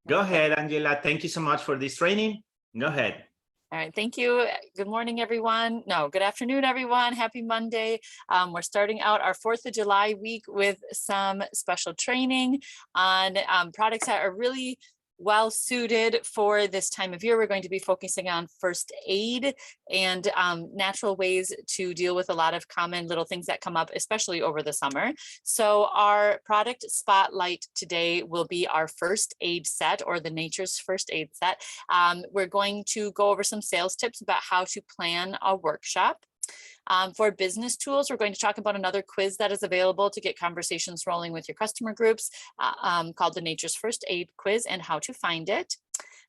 Go ahead, Angela. Thank you so much for this training. Go ahead. All right, thank you. Good morning, everyone. No, good afternoon, everyone. Happy Monday. We're starting out our 4th of July week with some special training on products that are really well suited for this time of year. We're going to be focusing on first aid and natural ways to deal with a lot of common little things that come up, especially over the summer. So our product spotlight today will be our first aid set, or the Nature's First Aid Set. We're going to go over some sales tips about how to plan a workshop. For business tools, we're going to talk about another quiz that is available to get conversations rolling with your customer groups called the Nature's First Aid Quiz and how to find it.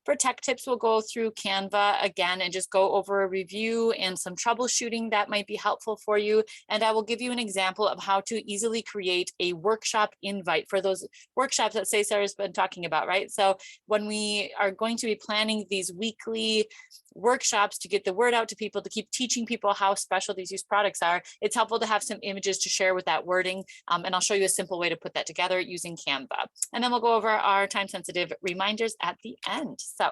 For tech tips, we'll go through Canva again and just go over a review and some troubleshooting that might be helpful for you. And I will give you an example of how to easily create a workshop invite for those workshops that Sarah's been talking about, right? So when we are going to be planning these weekly workshops to get the word out to people, to keep teaching people how special these used products are, it's helpful to have some images to share with that wording. And I'll show you a simple way to put that together using Canva. And then we'll go over our time-sensitive reminders at the end. So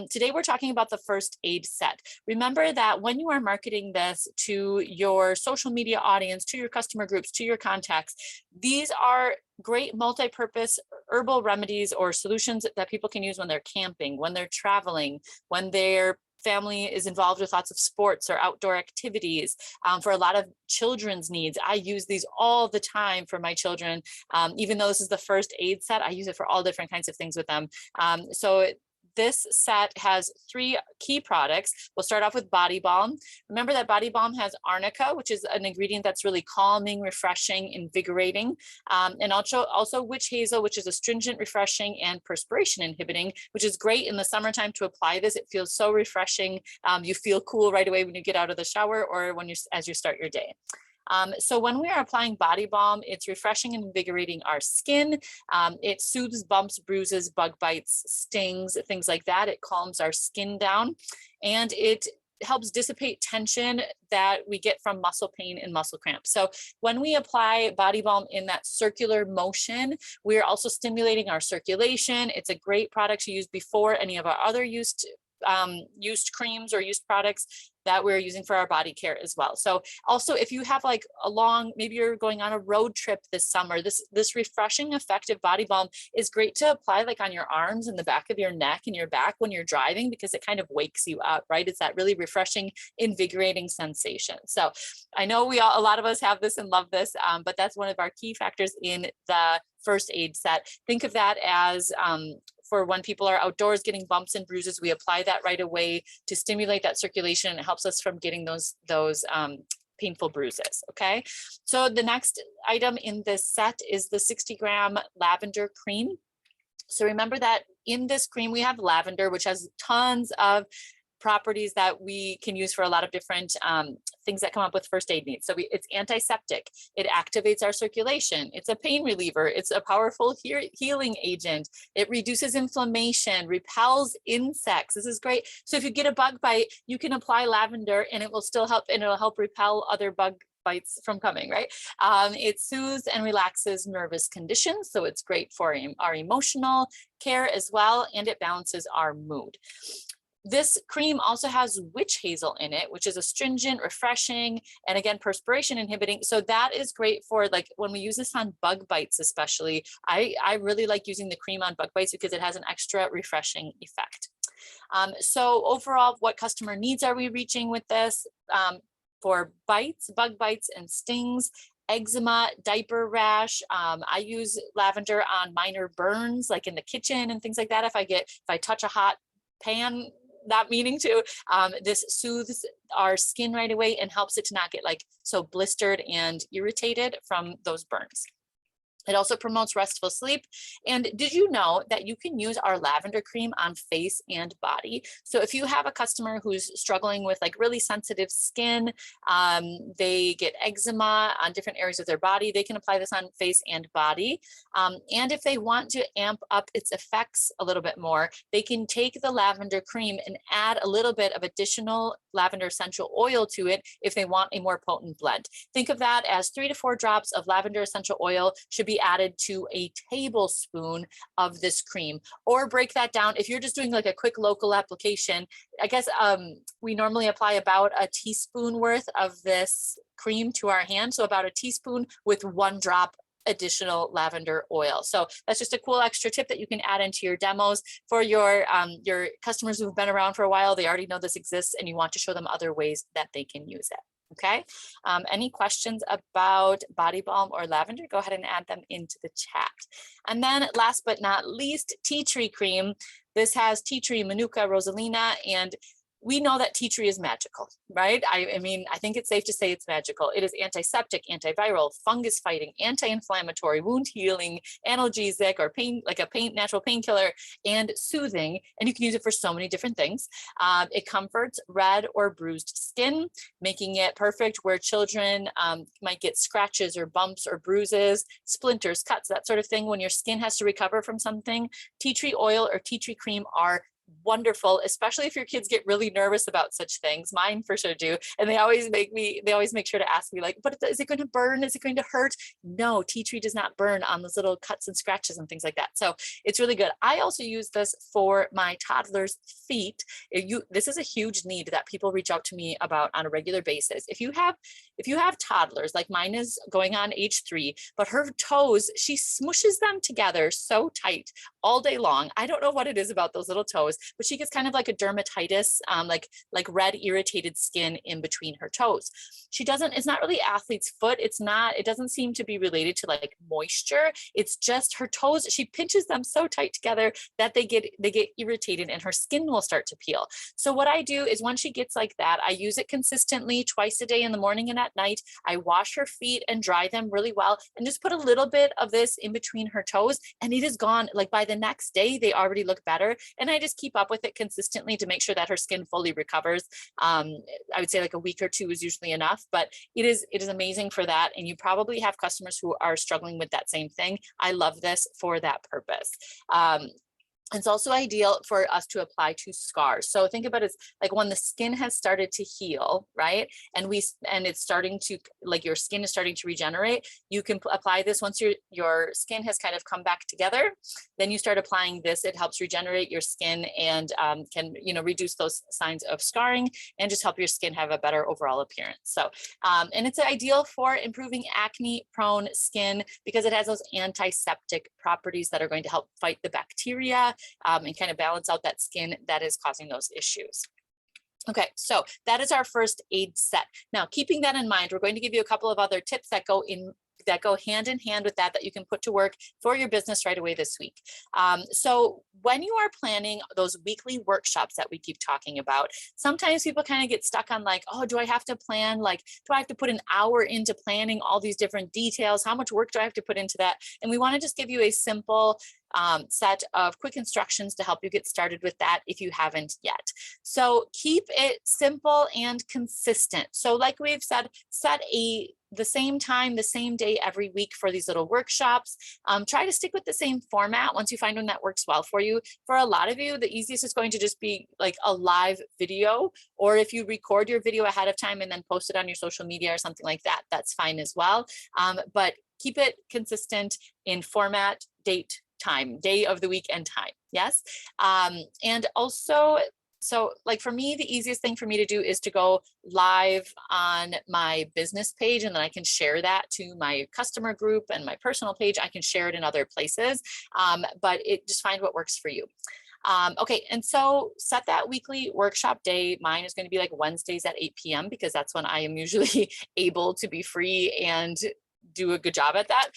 today we're talking about the first aid set. Remember that when you are marketing this to your social media audience, to your customer groups, to your contacts, these are great multi-purpose herbal remedies or solutions that people can use when they're camping, when they're traveling, when their family is involved with lots of sports or outdoor activities. For a lot of children's needs, I use these all the time for my children. Even though this is the first aid set, I use it for all different kinds of things with them. This set has 3 key products. We'll start off with body balm. Remember that body balm has arnica, which is an ingredient that's really calming, refreshing, invigorating. And also witch hazel, which is astringent, refreshing, and perspiration inhibiting, which is great in the summertime to apply this. It feels so refreshing. You feel cool right away when you get out of the shower or as you start your day. So when we are applying body balm, it's refreshing and invigorating our skin. It soothes bumps, bruises, bug bites, stings, things like that. It calms our skin down, and it helps dissipate tension that we get from muscle pain and muscle cramps. So when we apply body balm in that circular motion, we're also stimulating our circulation. It's a great product to use before any of our other used creams or used products that we're using for our body care as well. So also, if you have like maybe you're going on a road trip this summer, this refreshing, effective body balm is great to apply like on your arms and the back of your neck and your back when you're driving, because it kind of wakes you up, right? It's that really refreshing, invigorating sensation. So I know a lot of us have this and love this, but that's one of our key factors in the first aid set. Think of that as for when people are outdoors getting bumps and bruises, we apply that right away to stimulate that circulation, and it helps us from getting those painful bruises. Okay, so the next item in this set is the 60-gram lavender cream. So remember that in this cream we have lavender, which has tons of properties that we can use for a lot of different things that come up with first aid needs. So it's antiseptic, it activates our circulation, it's a pain reliever, it's a powerful healing agent, it reduces inflammation, repels insects. This is great. So if you get a bug bite, you can apply lavender and it will still help, and it'll help repel other bug bites from coming, right? It soothes and relaxes nervous conditions. So it's great for our emotional care as well, and it balances our mood. This cream also has witch hazel in it, which is astringent, refreshing, and again, perspiration inhibiting. So that is great for like when we use this on bug bites, especially. I really like using the cream on bug bites because it has an extra refreshing effect. So overall, what customer needs are we reaching with this? For bites, bug bites and stings, eczema, diaper rash. I use lavender on minor burns, like in the kitchen and things like that. If I touch a hot pan, not meaning to, this soothes our skin right away and helps it to not get like so blistered and irritated from those burns. It also promotes restful sleep. And did you know that you can use our lavender cream on face and body? So if you have a customer who's struggling with like really sensitive skin, they get eczema on different areas of their body, they can apply this on face and body. And if they want to amp up its effects a little bit more, they can take the lavender cream and add a little bit of additional lavender essential oil to it if they want a more potent blend. Think of that as 3 to 4 drops of lavender essential oil should be be added to a tablespoon of this cream. Or break that down. If you're just doing like a quick local application, I guess we normally apply about a teaspoon worth of this cream to our hand. So about a teaspoon with 1 drop additional lavender oil. So that's just a cool extra tip that you can add into your demos for your customers who've been around for a while. They already know this exists and you want to show them other ways that they can use it. Okay. Any questions about body balm or lavender? Go ahead and add them into the chat. And then last but not least, tea tree cream. This has tea tree, manuka, rosalina, and we know that tea tree is magical, right? I mean, I think it's safe to say it's magical. It is antiseptic, antiviral, fungus fighting, anti-inflammatory, wound healing, analgesic, or natural painkiller, and soothing. And you can use it for so many different things. It comforts red or bruised skin, making it perfect where children might get scratches or bumps or bruises, splinters, cuts, that sort of thing. When your skin has to recover from something, tea tree oil or tea tree cream are wonderful, especially if your kids get really nervous about such things. Mine for sure do. And they always make sure to ask me like, but is it going to burn? Is it going to hurt? No, tea tree does not burn on those little cuts and scratches and things like that. So it's really good. I also use this for my toddler's feet. This is a huge need that people reach out to me about on a regular basis. If you have toddlers, like mine is going on age 3, but her toes, she smushes them together so tight all day long. I don't know what it is about those little toes, but she gets kind of like a dermatitis, like red irritated skin in between her toes. It's not really athlete's foot. It doesn't seem to be related to like moisture. It's just her toes. She pinches them so tight together that they get irritated and her skin will start to peel. So what I do is when she gets like that, I use it consistently twice a day in the morning and at night. I wash her feet and dry them really well and just put a little bit of this in between her toes and it is gone. Like by the next day, they already look better. And I just keep up with it consistently to make sure that her skin fully recovers. I would say like a week or 2 is usually enough, but it is amazing for that. And you probably have customers who are struggling with that same thing. I love this for that purpose. It's also ideal for us to apply to scars. So think about it as like when the skin has started to heal, right? And it's starting to, like your skin is starting to regenerate. You can apply this once your skin has kind of come back together. Then you start applying this. It helps regenerate your skin and can, reduce those signs of scarring and just help your skin have a better overall appearance. So, and it's ideal for improving acne prone skin because it has those antiseptic properties that are going to help fight the bacteria and kind of balance out that skin that is causing those issues. Okay, so that is our first aid set. Now, keeping that in mind, we're going to give you a couple of other tips that go hand in hand with that you can put to work for your business right away this week. So when you are planning those weekly workshops that we keep talking about, sometimes people kind of get stuck on like, oh, do I have to plan? Like, do I have to put an hour into planning all these different details? How much work do I have to put into that? And we want to just give you a simple set of quick instructions to help you get started with that if you haven't yet. So keep it simple and consistent. So like we've said, set the same time, the same day every week for these little workshops. Try to stick with the same format once you find one that works well for you. For a lot of you, the easiest is going to just be like a live video, or if you record your video ahead of time and then post it on your social media or something like that, that's fine as well. But keep it consistent in format, date, time, day of the week and time. Yes. And also, so like for me, the easiest thing for me to do is to go live on my business page, and then I can share that to my customer group and my personal page. I can share it in other places, but just find what works for you. Okay, and so set that weekly workshop day. Mine is going to be like Wednesdays at 8 p.m. because that's when I am usually able to be free and do a good job at that.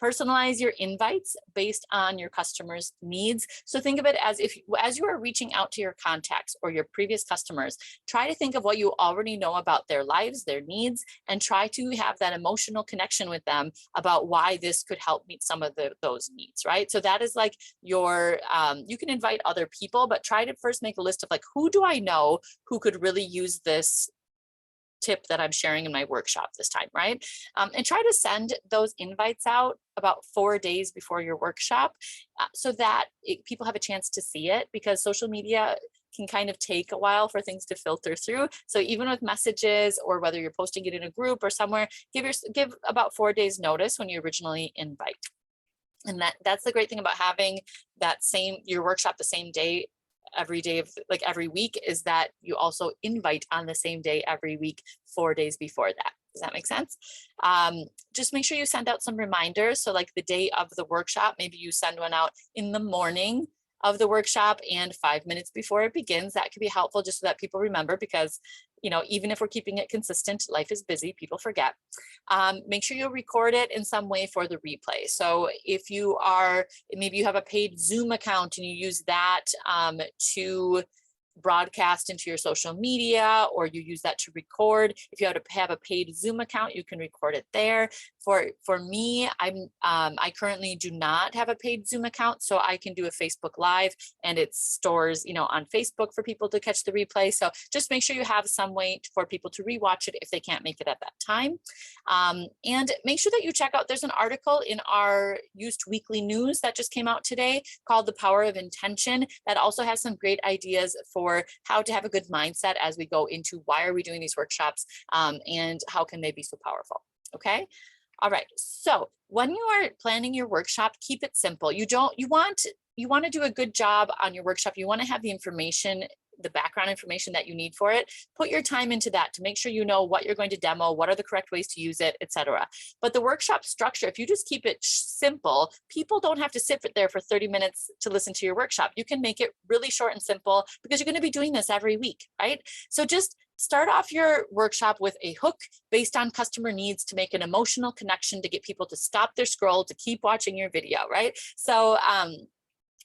Personalize your invites based on your customers' needs. So think of it as as you are reaching out to your contacts or your previous customers, try to think of what you already know about their lives, their needs, and try to have that emotional connection with them about why this could help meet some of those needs, right? So that is like your, you can invite other people, but try to first make a list of like, who do I know who could really use this tip that I'm sharing in my workshop this time, right? And try to send those invites out about 4 days before your workshop so that people have a chance to see it, because social media, can kind of take a while for things to filter through. So even with messages, or whether you're posting it in a group or somewhere, give about 4 days notice when you originally invite. And that's the great thing about having your workshop the same day every day of like every week, is that you also invite on the same day every week, 4 days before that. Does that make sense? Just make sure you send out some reminders. So like the day of the workshop, maybe you send one out in the morning of the workshop and 5 minutes before it begins. That could be helpful, just so that people remember, because even if we're keeping it consistent, life is busy, people forget. Make sure you record it in some way for the replay. So if maybe you have a paid Zoom account and you use that to broadcast into your social media, or you use that to record. If you have a paid Zoom account, you can record it there. For me, I currently do not have a paid Zoom account, so I can do a Facebook Live, and it stores, on Facebook for people to catch the replay. So just make sure you have some way for people to rewatch it if they can't make it at that time. And make sure that you check out, there's an article in our Used Weekly News that just came out today called The Power of Intention, that also has some great ideas for how to have a good mindset as we go into why are we doing these workshops, and how can they be so powerful. Okay. All right. So when you are planning your workshop, keep it simple. You want to do a good job on your workshop. You want to have the information, the background information that you need for it. Put your time into that to make sure you know what you're going to demo, what are the correct ways to use it, etc. But the workshop structure, if you just keep it simple, people don't have to sit there for 30 minutes to listen to your workshop. You can make it really short and simple, because you're going to be doing this every week, right? So just start off your workshop with a hook based on customer needs to make an emotional connection, to get people to stop their scroll, to keep watching your video, right? So,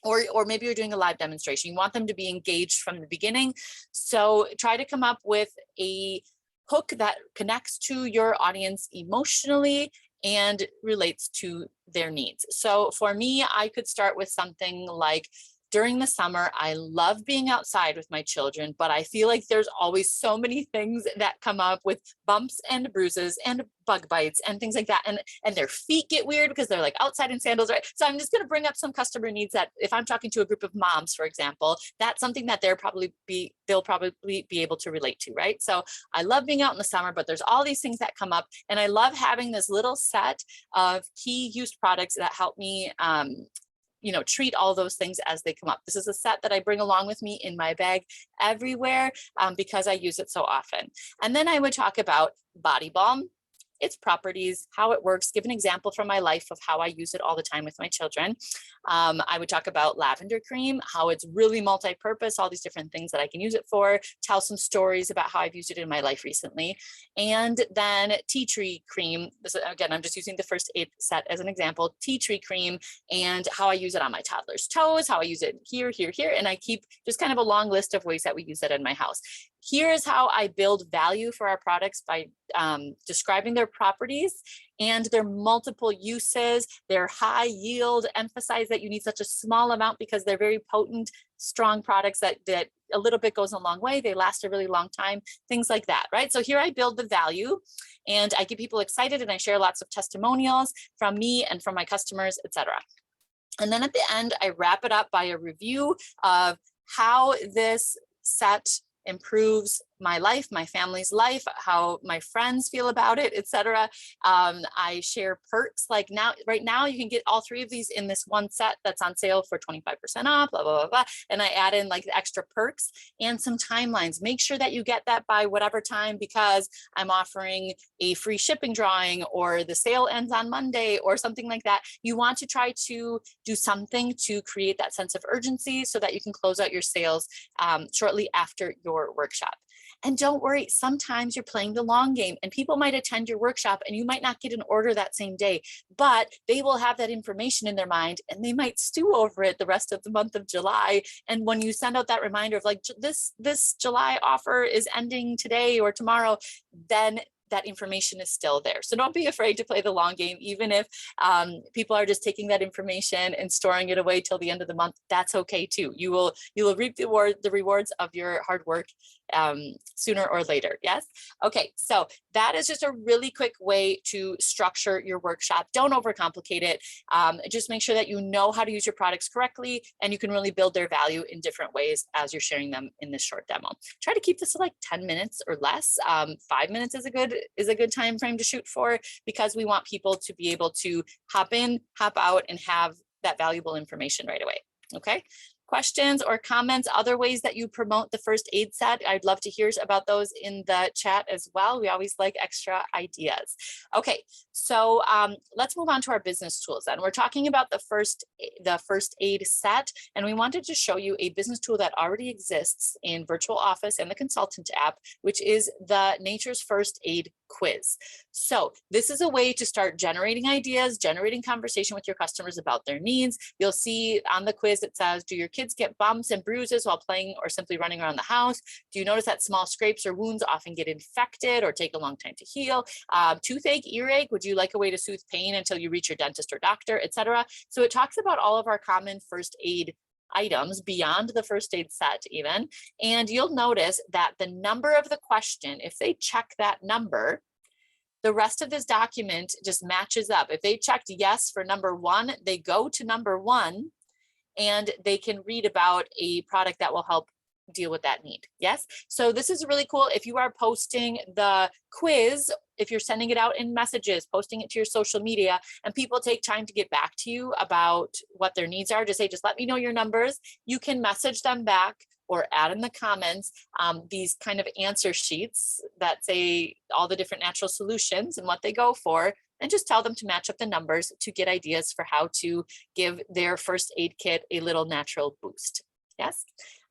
or maybe you're doing a live demonstration. You want them to be engaged from the beginning. So try to come up with a hook that connects to your audience emotionally and relates to their needs. So for me, I could start with something like, during the summer, I love being outside with my children, but I feel like there's always so many things that come up with bumps and bruises and bug bites and things like that. And their feet get weird because they're like outside in sandals, right? So I'm just going to bring up some customer needs that, if I'm talking to a group of moms, for example, that's something that they'll probably be able to relate to, right? So I love being out in the summer, but there's all these things that come up. And I love having this little set of key used products that help me treat all those things as they come up. This is a set that I bring along with me in my bag everywhere, because I use it so often. And then I would talk about body balm, its properties, how it works, give an example from my life of how I use it all the time with my children. I would talk about lavender cream, how it's really multi-purpose, all these different things that I can use it for, tell some stories about how I've used it in my life recently. And then tea tree cream, again, I'm just using the first aid set as an example, tea tree cream, and how I use it on my toddler's toes, how I use it here, here, here. And I keep just kind of a long list of ways that we use it in my house. Here's how I build value for our products by describing their properties and their multiple uses, their high yield, emphasize that you need such a small amount because they're very potent, strong products that a little bit goes a long way. They last a really long time, things like that, right? So here I build the value and I get people excited, and I share lots of testimonials from me and from my customers, etc. And then at the end, I wrap it up by a review of how this set improves my life, my family's life, how my friends feel about it, etc. I share perks, like right now you can get all three of these in this one set that's on sale for 25% off, blah, blah, blah, blah. And I add in like the extra perks and some timelines. Make sure that you get that by whatever time, because I'm offering a free shipping drawing, or the sale ends on Monday, or something like that. You want to try to do something to create that sense of urgency so that you can close out your sales shortly after your workshop. And don't worry, sometimes you're playing the long game, and people might attend your workshop and you might not get an order that same day, but they will have that information in their mind and they might stew over it the rest of the month of July. And when you send out that reminder of like, this July offer is ending today or tomorrow, then that information is still there. So don't be afraid to play the long game, even if people are just taking that information and storing it away till the end of the month. That's okay too. You will reap the rewards of your hard work sooner or later. Yes. Okay. So that is just a really quick way to structure your workshop. Don't overcomplicate it. Just make sure that you know how to use your products correctly, and you can really build their value in different ways as you're sharing them in this short demo. Try to keep this to like 10 minutes or less. 5 minutes is a good time frame to shoot for, because we want people to be able to hop in, hop out, and have that valuable information right away. Okay. Questions or comments, other ways that you promote the first aid set? I'd love to hear about those in the chat as well. We always like extra ideas. Okay, so let's move on to our business tools then. We're talking about the first aid set, and we wanted to show you a business tool that already exists in Virtual Office and the Consultant app, which is the Nature's First Aid quiz. So this is a way to start generating ideas, generating conversation with your customers about their needs. You'll see on the quiz it says, do your kids get bumps and bruises while playing or simply running around the house? Do you notice that small scrapes or wounds often get infected or take a long time to heal? Toothache, earache, would you like a way to soothe pain until you reach your dentist or doctor, etc.? So it talks about all of our common first aid items beyond the first aid set even. And you'll notice that the number of the question, if they check that number, the rest of this document just matches up. If they checked yes for number 1, they go to number 1 and they can read about a product that will help deal with that need. Yes. So this is really cool. If you are posting the quiz, if you're sending it out in messages, posting it to your social media, and people take time to get back to you about what their needs are, just let me know your numbers. You can message them back or add in the comments these kind of answer sheets that say all the different natural solutions and what they go for, and just tell them to match up the numbers to get ideas for how to give their first aid kit a little natural boost. Yes.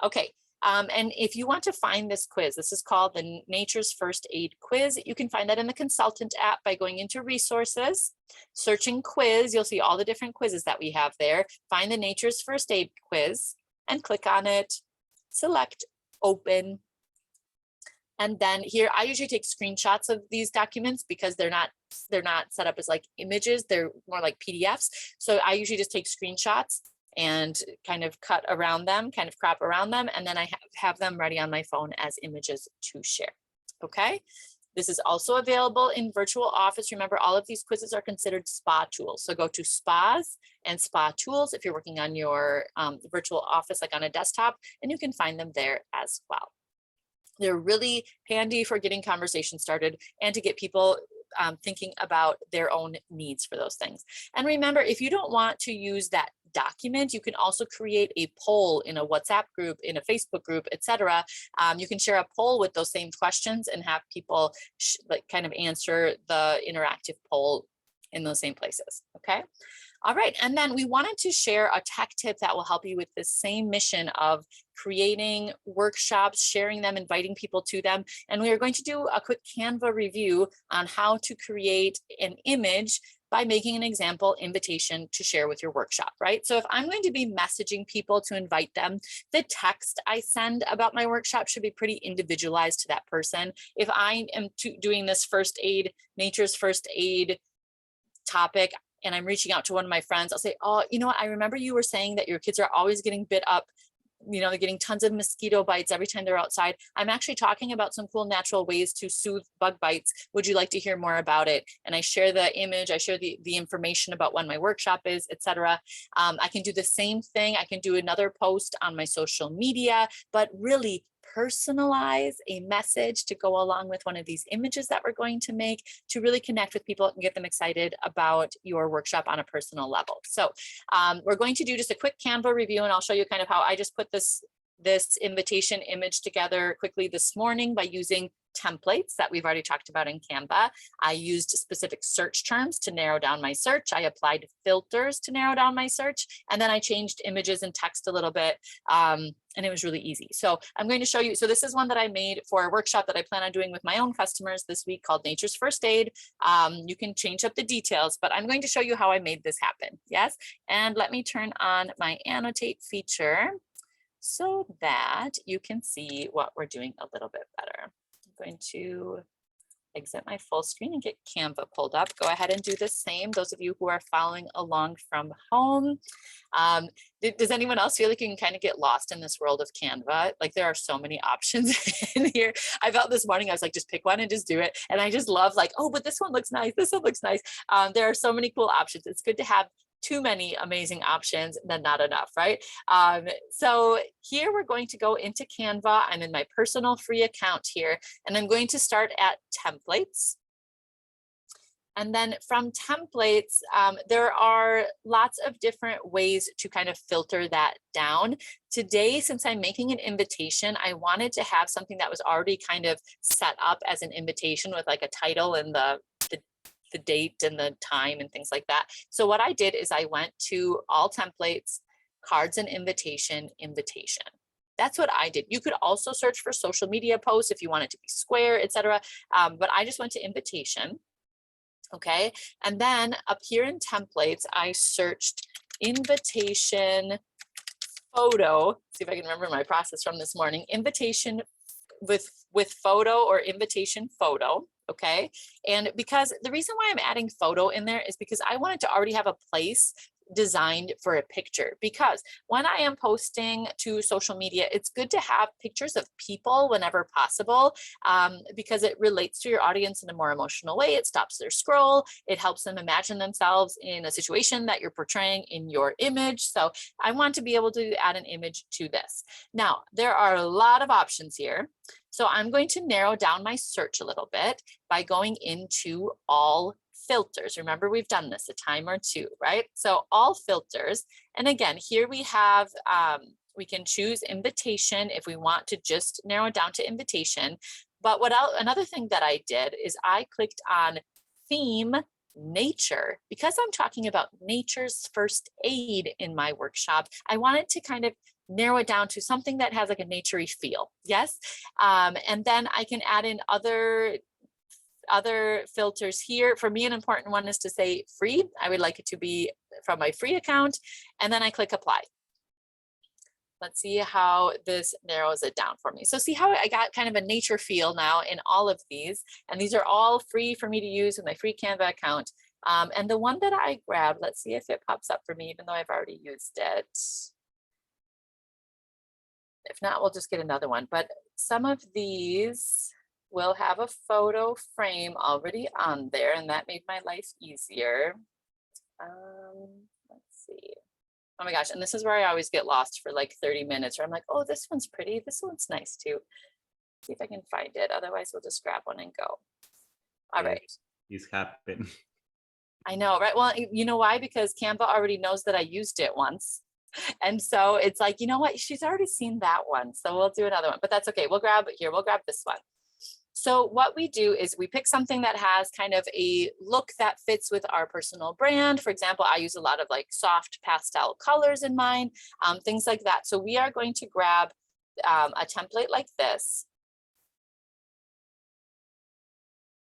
Okay. And if you want to find this quiz, this is called the Nature's First Aid Quiz. You can find that in the Consultant app by going into resources, searching quiz. You'll see all the different quizzes that we have there. Find the Nature's First Aid Quiz and click on it, select open. And then here, I usually take screenshots of these documents because they're not set up as like images, they're more like PDFs. So I usually just take screenshots and kind of cut around them, kind of crop around them, and then I have them ready on my phone as images to share. Okay. This is also available in Virtual Office. Remember, all of these quizzes are considered spa tools. So go to spas and spa tools if you're working on your Virtual Office, like on a desktop, and you can find them there as well. They're really handy for getting conversation started and to get people thinking about their own needs for those things. And remember, if you don't want to use that document, you can also create a poll in a WhatsApp group, in a Facebook group, etc. You can share a poll with those same questions and have people kind of answer the interactive poll in those same places. Okay. All right, and then we wanted to share a tech tip that will help you with the same mission of creating workshops, sharing them, inviting people to them. And we are going to do a quick Canva review on how to create an image by making an example invitation to share with your workshop, right? So if I'm going to be messaging people to invite them, the text I send about my workshop should be pretty individualized to that person. If I am doing this first aid, Nature's First Aid topic, and I'm reaching out to one of my friends, I'll say, oh, you know what? I remember you were saying that your kids are always getting bit up. You know, they're getting tons of mosquito bites every time they're outside. I'm actually talking about some cool natural ways to soothe bug bites. Would you like to hear more about it? And I share the image, I share the information about when my workshop is, etc. I can do the same thing. I can do another post on my social media, but really personalize a message to go along with one of these images that we're going to make to really connect with people and get them excited about your workshop on a personal level. So we're going to do just a quick Canva review, and I'll show you kind of how I just put this invitation image together quickly this morning by using templates that we've already talked about in Canva. I used specific search terms to narrow down my search. I applied filters to narrow down my search, and then I changed images and text a little bit. And it was really easy. So I'm going to show you. So this is one that I made for a workshop that I plan on doing with my own customers this week called Nature's First Aid. You can change up the details, but I'm going to show you how I made this happen. Yes. And let me turn on my annotate feature so that you can see what we're doing a little bit better. I'm going to exit my full screen and get Canva pulled up. Go ahead and do the same. Those of you who are following along from home. Does anyone else feel like you can kind of get lost in this world of Canva? Like there are so many options in here. I felt this morning, I was like, just pick one and just do it. And I just love like, oh, but this one looks nice. This one looks nice. There are so many cool options. It's good to have too many amazing options than not enough, right? So here we're going to go into Canva. I'm in my personal free account here, and I'm going to start at templates. And then from templates, there are lots of different ways to kind of filter that down. Today, since I'm making an invitation, I wanted to have something that was already kind of set up as an invitation with like a title and the date and the time and things like that. So what I did is I went to all templates, cards and invitation. That's what I did. You could also search for social media posts if you want it to be square, etc. But I just went to invitation. Okay. And then up here in templates, I searched invitation photo. See if I can remember my process from this morning. Invitation with photo or invitation photo. Okay. And because the reason why I'm adding photo in there is because I wanted to already have a place designed for a picture, because when I am posting to social media, it's good to have pictures of people whenever possible, because it relates to your audience in a more emotional way. It stops their scroll. It helps them imagine themselves in a situation that you're portraying in your image. So I want to be able to add an image to this. Now, there are a lot of options here. So I'm going to narrow down my search a little bit by going into all filters. Remember, we've done this a time or two, right? So all filters. And again, here we have, we can choose invitation if we want to just narrow it down to invitation. But another thing that I did is I clicked on theme nature. Because I'm talking about nature's first aid in my workshop, I wanted to kind of narrow it down to something that has like a naturey feel. Yes. And then I can add in other filters here. For me, an important one is to say free. I would like it to be from my free account. And then I click apply. Let's see how this narrows it down for me. So see how I got kind of a nature feel now in all of these. And these are all free for me to use with my free Canva account. And the one that I grabbed, let's see if it pops up for me, even though I've already used it. If not, we'll just get another one. But some of these will have a photo frame already on there, and that made my life easier. Let's see. Oh my gosh, and this is where I always get lost for like 30 minutes, where I'm like, oh, this one's pretty. This one's nice too. See if I can find it. Otherwise, we'll just grab one and go. All right. It's happened. I know, right? Well, you know why? Because Canva already knows that I used it once. And so it's like, you know what? She's already seen that one. So we'll do another one, but that's okay. We'll grab this one. So what we do is we pick something that has kind of a look that fits with our personal brand. For example, I use a lot of like soft pastel colors in mine, things like that. So we are going to grab a template like this.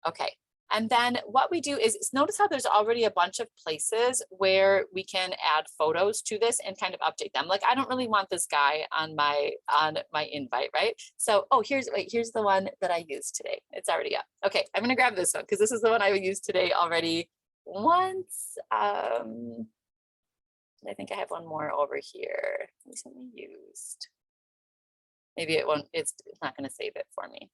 Okay. And then what we do is notice how there's already a bunch of places where we can add photos to this and kind of update them. Like, I don't really want this guy on my invite, right? So, oh, here's the one that I used today. It's already up. Okay, I'm gonna grab this one because this is the one I used today already once. I think I have one more over here. Recently used. Maybe it won't, it's not gonna save it for me.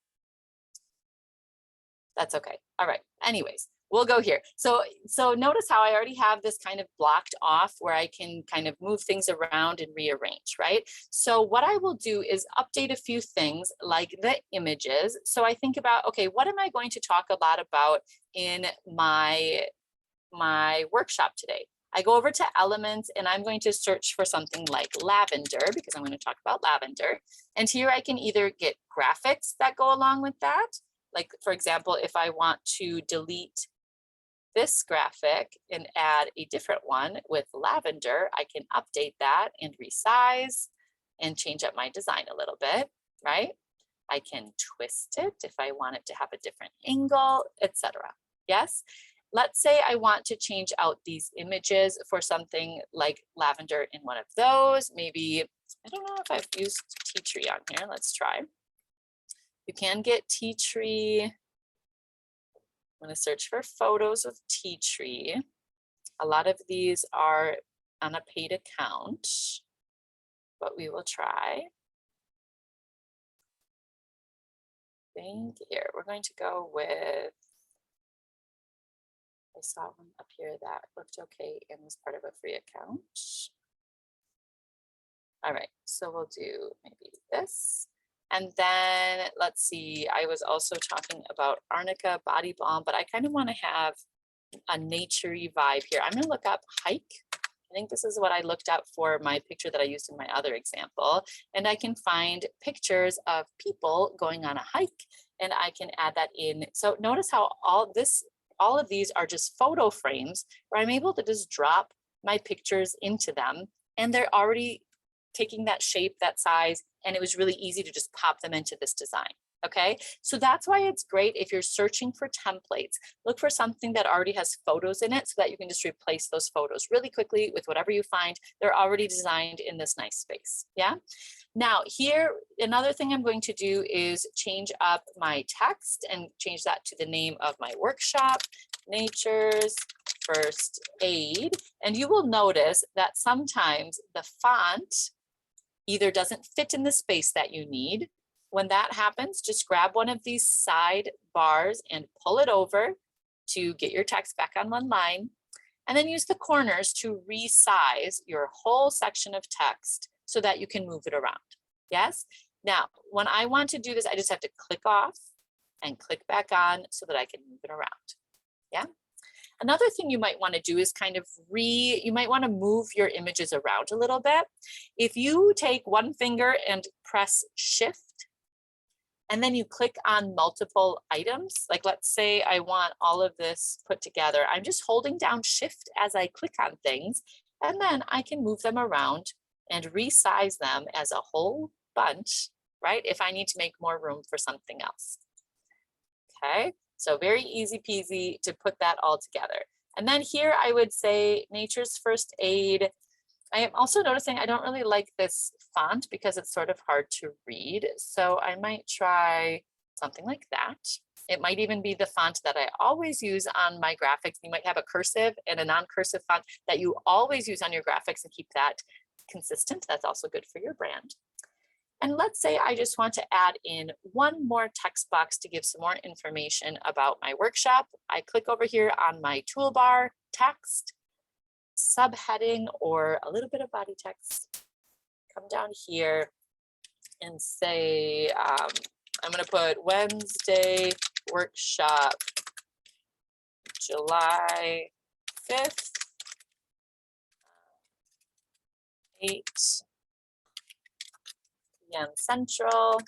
That's okay. All right. Anyways, we'll go here. So notice how I already have this kind of blocked off where I can kind of move things around and rearrange, right? So what I will do is update a few things like the images. So I think about, okay, what am I going to talk a lot about in my workshop today? I go over to elements and I'm going to search for something like lavender because I'm going to talk about lavender. And here I can either get graphics that go along with that. Like, for example, if I want to delete this graphic and add a different one with lavender, I can update that and resize and change up my design a little bit, right? I can twist it if I want it to have a different angle, etc. Yes? Let's say I want to change out these images for something like lavender in one of those. Maybe, I don't know if I've used tea tree on here. Let's try. You can get tea tree I'm going to search for photos of tea tree. A lot of these are on a paid account, but we will try. Think here, we're going to go with, I saw one up here that looked okay and was part of a free account. All right, so we'll do maybe this. And then let's see, I was also talking about Arnica Body Balm, but I kind of want to have a nature-y vibe here. I'm going to look up hike. I think this is what I looked up for my picture that I used in my other example. And I can find pictures of people going on a hike and I can add that in. So notice how all of these are just photo frames where I'm able to just drop my pictures into them and they're already taking that shape, that size, and it was really easy to just pop them into this design. Okay, so that's why it's great if you're searching for templates, look for something that already has photos in it so that you can just replace those photos really quickly with whatever you find. They're already designed in this nice space. Yeah. Now here, another thing I'm going to do is change up my text and change that to the name of my workshop, Nature's First Aid. And you will notice that sometimes the font either doesn't fit in the space that you need. When that happens, just grab one of these side bars and pull it over to get your text back on one line, and then use the corners to resize your whole section of text so that you can move it around. Yes? Now, when I want to do this, I just have to click off and click back on so that I can move it around. Yeah? Another thing you might want to do is kind of you might want to move your images around a little bit. If you take one finger and press Shift, and then you click on multiple items, like let's say I want all of this put together. I'm just holding down Shift as I click on things, and then I can move them around and resize them as a whole bunch, right? If I need to make more room for something else. Okay, so very easy peasy to put that all together. And then here I would say Nature's First Aid. I am also noticing I don't really like this font because it's sort of hard to read. So I might try something like that. It might even be the font that I always use on my graphics. You might have a cursive and a non-cursive font that you always use on your graphics and keep that consistent. That's also good for your brand. And let's say I just want to add in one more text box to give some more information about my workshop. I click over here on my toolbar, text, subheading, or a little bit of body text. Come down here and say, I'm going to put Wednesday workshop, July 5th, 8 p.m. Central,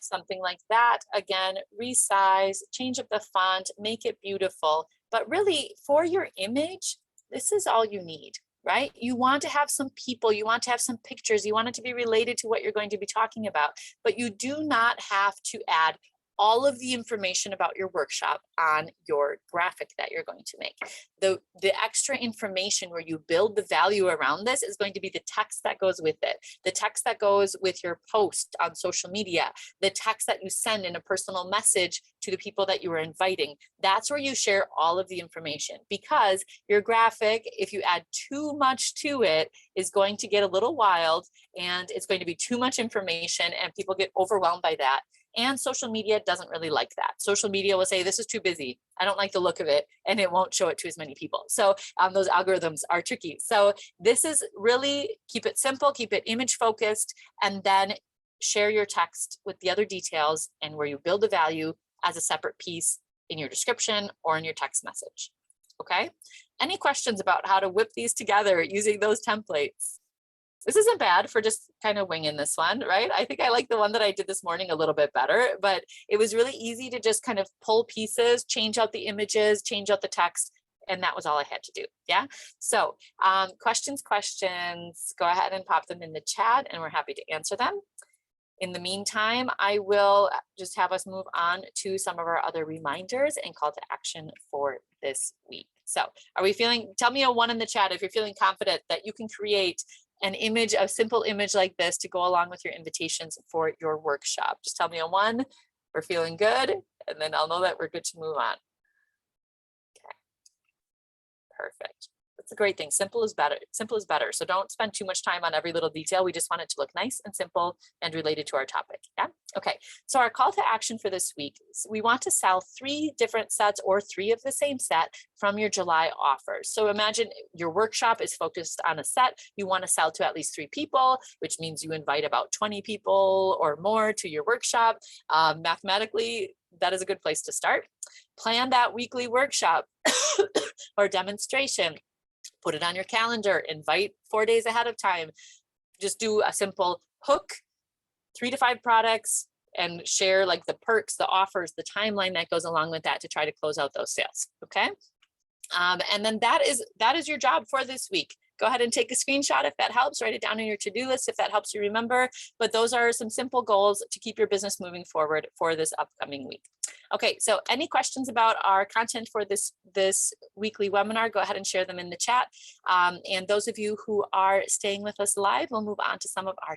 something like that. Again, resize, change up the font, make it beautiful. But really, for your image, this is all you need, right? You want to have some people, you want to have some pictures, you want it to be related to what you're going to be talking about, but you do not have to add all of the information about your workshop on your graphic that you're going to make. The extra information where you build the value around this is going to be the text that goes with it, the text that goes with your post on social media, the text that you send in a personal message to the people that you are inviting. That's where you share all of the information, because your graphic, if you add too much to it, is going to get a little wild and it's going to be too much information and people get overwhelmed by that. And social media doesn't really like that. Social media will say, this is too busy, I don't like the look of it, and it won't show it to as many people. So those algorithms are tricky. So this is really, keep it simple, keep it image focused, and then share your text with the other details and where you build the value as a separate piece in your description or in your text message. Okay. Any questions about how to whip these together using those templates? This isn't bad for just kind of winging this one, right? I think I like the one that I did this morning a little bit better, but it was really easy to just kind of pull pieces, change out the images, change out the text, and that was all I had to do. Yeah. So questions, go ahead and pop them in the chat and we're happy to answer them. In the meantime, I will just have us move on to some of our other reminders and call to action for this week. So are we feeling, tell me a 1 in the chat if you're feeling confident that you can create an image, a simple image like this to go along with your invitations for your workshop. Just tell me a 1, we're feeling good, and then I'll know that we're good to move on. Perfect. That's a great thing. Simple is better. Simple is better. So don't spend too much time on every little detail. We just want it to look nice and simple and related to our topic. Yeah. Okay. So our call to action for this week, we want to sell 3 different sets or 3 of the same set from your July offers. So imagine your workshop is focused on a set. You want to sell to at least 3 people, which means you invite about 20 people or more to your workshop. Mathematically, that is a good place to start. Plan that weekly workshop or demonstration. Put it on your calendar, invite 4 days ahead of time. Just do a simple hook, 3 to 5 products, and share like the perks, the offers, the timeline that goes along with that to try to close out those sales. Okay. And then that is your job for this week. Go ahead and take a screenshot if that helps. Write it down on your to-do list if that helps you remember. But those are some simple goals to keep your business moving forward for this upcoming week. Okay, so any questions about our content for this weekly webinar, go ahead and share them in the chat. And those of you who are staying with us live, we'll move on to some of our